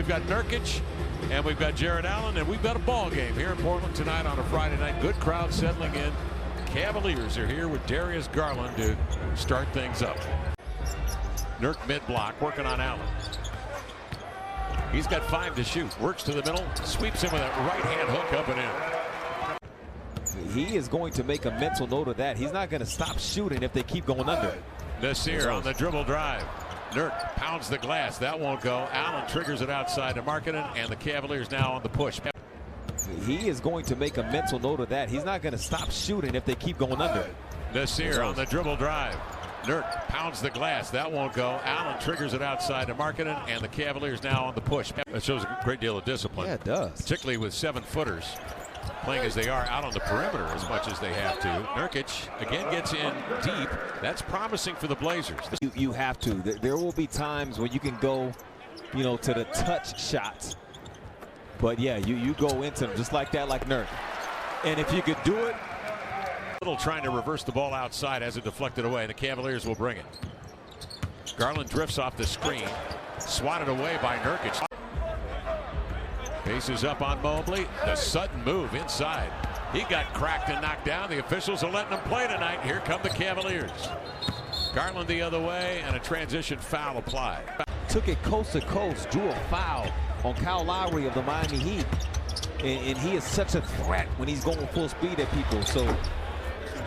We've got Nurkic, and we've got Jarrett Allen, and we've got a ball game here in Portland tonight on a Friday night. Good crowd settling in. Cavaliers are here with Darius Garland to start things up. Nurk mid-block, working on Allen. He's got 5 to shoot. Works to the middle, sweeps him with a right-hand hook up and in. He is going to make a mental note of that. He's not going to stop shooting if they keep going under. Nasir on the dribble drive. Nurk pounds the glass. That won't go. Allen triggers it outside to Markkanen, and the Cavaliers now on the push. He is going to make a mental note of that. He's not going to stop shooting if they keep going under. Nasir on the dribble drive. Nurk pounds the glass. That won't go. Allen triggers it outside to Markkanen, and the Cavaliers now on the push. That shows a great deal of discipline. Yeah, it does. Particularly with 7-footers playing as they are out on the perimeter as much as they have to. Nurkic again gets in deep. That's promising for the Blazers. You have to. There will be times when you can go, to the touch shots. But yeah, you go into them just like that, like Nurk. And if you could do it. Little trying to reverse the ball outside as it deflected away. The Cavaliers will bring it. Garland drifts off the screen. Swatted away by Nurkic. Faces up on Mobley. The sudden move inside. He got cracked and knocked down. The officials are letting him play tonight. Here come the Cavaliers. Garland the other way, and a transition foul applied. Took it coast to coast, drew a foul on Kyle Lowry of the Miami Heat. And he is such a threat when he's going full speed at people. So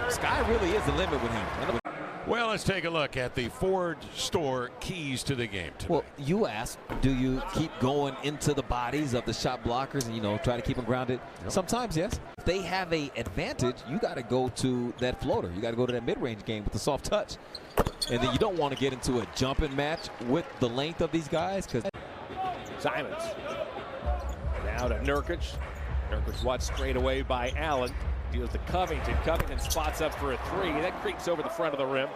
sky really is the limit with him. Well, let's take a look at the Ford store keys to the game tonight. Well, you asked, do you keep going into the bodies of the shot blockers and, try to keep them grounded? Yep. Sometimes, yes. If they have an advantage, you got to go to that floater. You got to go to that mid-range game with the soft touch. And then you don't want to get into a jumping match with the length of these guys. Simons. Now to Nurkic. Nurkic watched straight away by Allen. Deals to Covington. Covington spots up for a 3. That creeps over the front of the rim.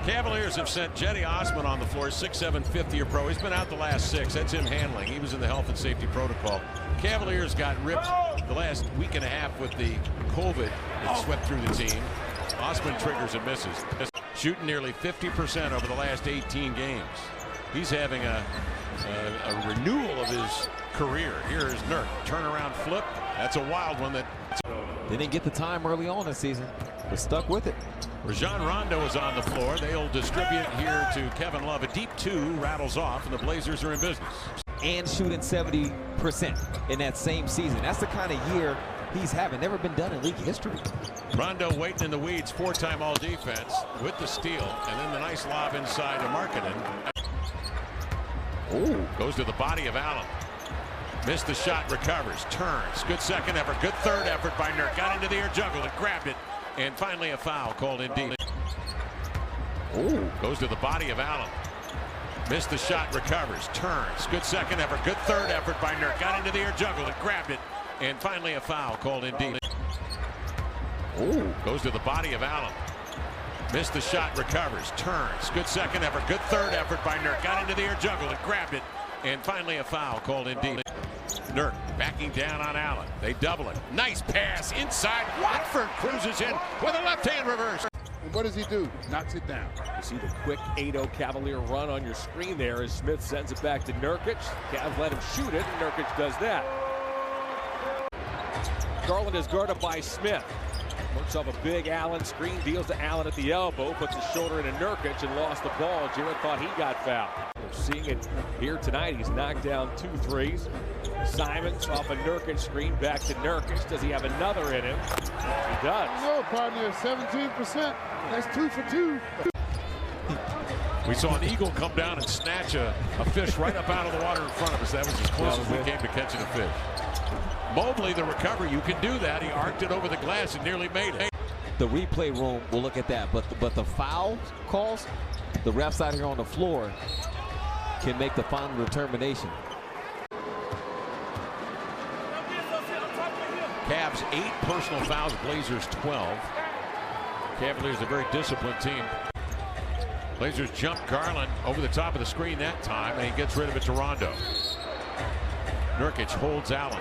Cavaliers have sent Jetty Osman on the floor, 6'7", 50-year pro. He's been out the last 6. That's him handling. He was in the health and safety protocol. Cavaliers got ripped the last week and a half with the COVID that swept through the team. Osman triggers and misses. Shooting nearly 50% over the last 18 games. He's having a renewal of his career. Here is Nurk. Turnaround flip. That's a wild one. They didn't get the time early on this season, but stuck with it. Rajon Rondo is on the floor. They'll distribute here to Kevin Love. A deep 2 rattles off, and the Blazers are in business. And shooting 70% in that same season. That's the kind of year he's having. Never been done in league history. Rondo waiting in the weeds, 4-time all defense with the steal, and then the nice lob inside to Markkanen. Goes to the body of Allen. Missed the shot, recovers, turns. Good second effort, good third effort by Nurk. Got into the air, juggled it, grabbed it, and finally a foul called in deep. Goes to the body of Allen. Missed the shot, recovers, turns. Good second effort, good third effort by Nurk. Got into the air, juggled it, grabbed it, and finally a foul called in deep. Goes to the body of Allen. Missed the shot, recovers, turns. Good second effort, good third effort by Nurk. Got into the air, juggled it, grabbed it, and finally a foul called in deep. Nurk backing down on Allen. They double it. Nice pass inside. Watford cruises in with a left-hand reverse. And what does he do? Knocks it down. You see the quick 8-0 Cavalier run on your screen there as Smith sends it back to Nurkic. Cavs let him shoot it, and Nurkic does that. Garland is guarded by Smith. Works off a big Allen screen, deals to Allen at the elbow, puts his shoulder into Nurkic and lost the ball. Jarrett thought he got fouled. We're seeing it here tonight. He's knocked down 2 threes. Simons off a Nurkic screen, back to Nurkic. Does he have another in him? He does. No, partner, 17%. That's 2 for 2. We saw an eagle come down and snatch a fish right up out of the water in front of us. That was as close as we came to catching a fish. Mobley, the recovery, you can do that. He arced it over the glass and nearly made it. The replay room will look at that, but the foul calls, the refs out here on the floor can make the final determination. Cavs 8 personal fouls, Blazers 12. Cavaliers a very disciplined team. Blazers jump Garland over the top of the screen that time, and he gets rid of it to Rondo. Nurkic holds Allen.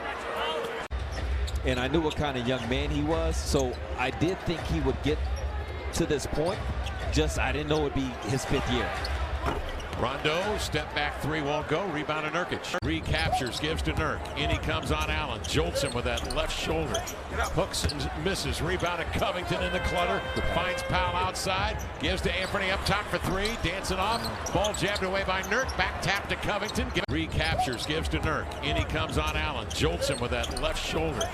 And I knew what kind of young man he was, so I did think he would get to this point. Just I didn't know it would be his 5th year. Rondo, step back three, won't go. Rebound to Nurkic. Recaptures, gives to Nurk. In he comes on Allen. Jolts him with that left shoulder. Hooks and misses. Rebound to Covington in the clutter. Finds Powell outside. Gives to Anthony up top for three. Dancing off. Ball jabbed away by Nurk. Back tap to Covington. Recaptures, gives to Nurk. In he comes on Allen. Jolts him with that left shoulder.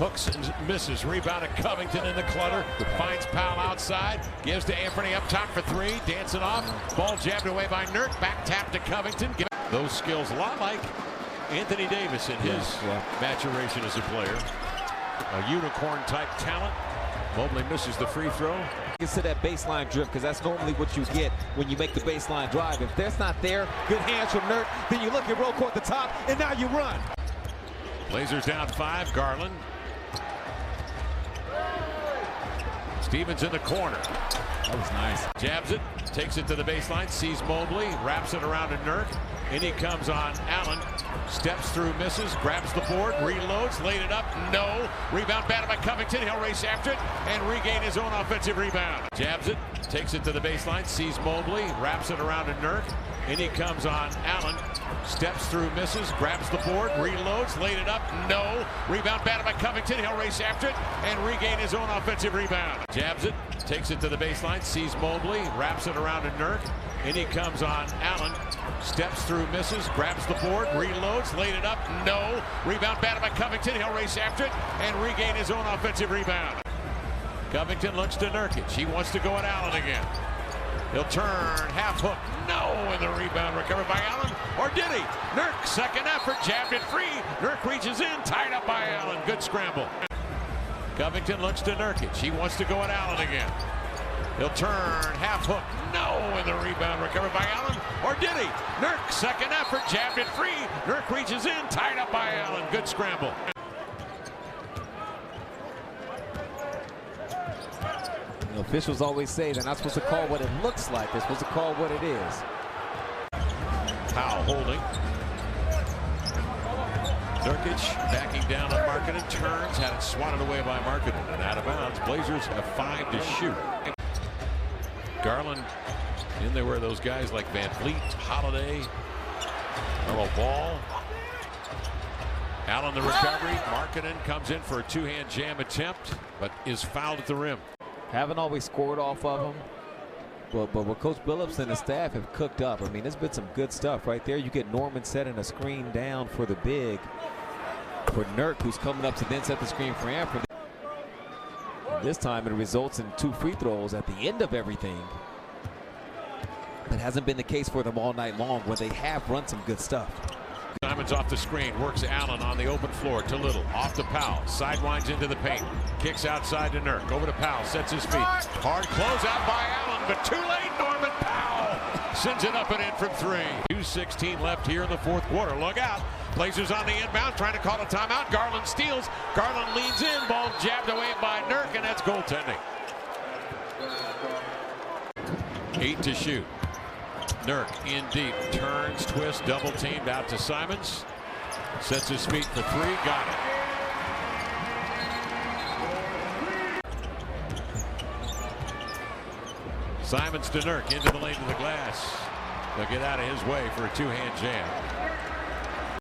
Hooks and misses. Rebound to Covington in the clutter. Finds Powell outside. Gives to Anthony up top for three. Dancing off. Ball jabbed away by Nurk. Back tap to Covington. Those skills, a lot like Anthony Davis in his maturation as a player. A unicorn type talent. Mobley misses the free throw. Gets to that baseline drift, because that's normally what you get when you make the baseline drive. If that's not there, good hands from Nurk, then you look at roll court at the top, and now you run. Blazers down 5. Garland. Stevens in the corner. That was nice. Jabs it, takes it to the baseline, sees Mobley, wraps it around to Nurk. In he comes on Allen, steps through, misses, grabs the board, reloads, laid it up, no. Rebound batted by Covington, he'll race after it and regain his own offensive rebound. Jabs it, takes it to the baseline, sees Mobley, wraps it around to Nurk. In he comes on Allen, steps through, misses, grabs the board, reloads, laid it up, no. Rebound batted by Covington, he'll race after it and regain his own offensive rebound. Jabs it, takes it to the baseline, sees Mobley, wraps it around to Nurk. In he comes on Allen, steps through, misses, grabs the board, reloads, laid it up, no. Rebound batted by Covington, he'll race after it and regain his own offensive rebound. Covington looks to Nurkic, he wants to go at Allen again. He'll turn, half hook, no, and the rebound recovered by Allen, or did he? Nurk, second effort, jabbed it free. Nurk reaches in, tied up by Allen, good scramble. Covington looks to Nurkic, he wants to go at Allen again. He'll turn, half hook, no, and the rebound recovered by Allen, or did he? Nurk, second effort, jabbed it free. Nurk reaches in, tied up by Allen, good scramble. Officials always say they're not supposed to call what it looks like. They're supposed to call what it is. Powell holding. Nurkic backing down on Markkanen, turns, had it swatted away by Markkanen and out of bounds. Blazers have 5 to shoot. Garland in there were those guys like Van Vliet, Holiday, Earl Ball. Allen the recovery. Markkanen comes in for a two-hand jam attempt, but is fouled at the rim. Haven't always scored off of him, but what Coach Billups and his staff have cooked up. I mean, there's been some good stuff right there. You get Norman setting a screen down for the big, for Nurk, who's coming up to then set the screen for Anthony. This time it results in 2 free throws at the end of everything. That hasn't been the case for them all night long when they have run some good stuff. Simons off the screen, works Allen on the open floor to Little, off to Powell, sidewinds into the paint, kicks outside to Nurk, over to Powell, sets his feet. Hard closeout by Allen, but too late. Norman Powell sends it up and in from 3. 2:16 left here in the 4th quarter. Look out. Blazers on the inbound, trying to call a timeout. Garland steals. Garland leans in. Ball jabbed away by Nurk, and that's goaltending. 8 to shoot. Nurk in deep, turns, twists, double teamed out to Simons. Sets his feet for 3, got it. Simons to Nurk, into the lane to the glass. They'll get out of his way for a two-hand jam.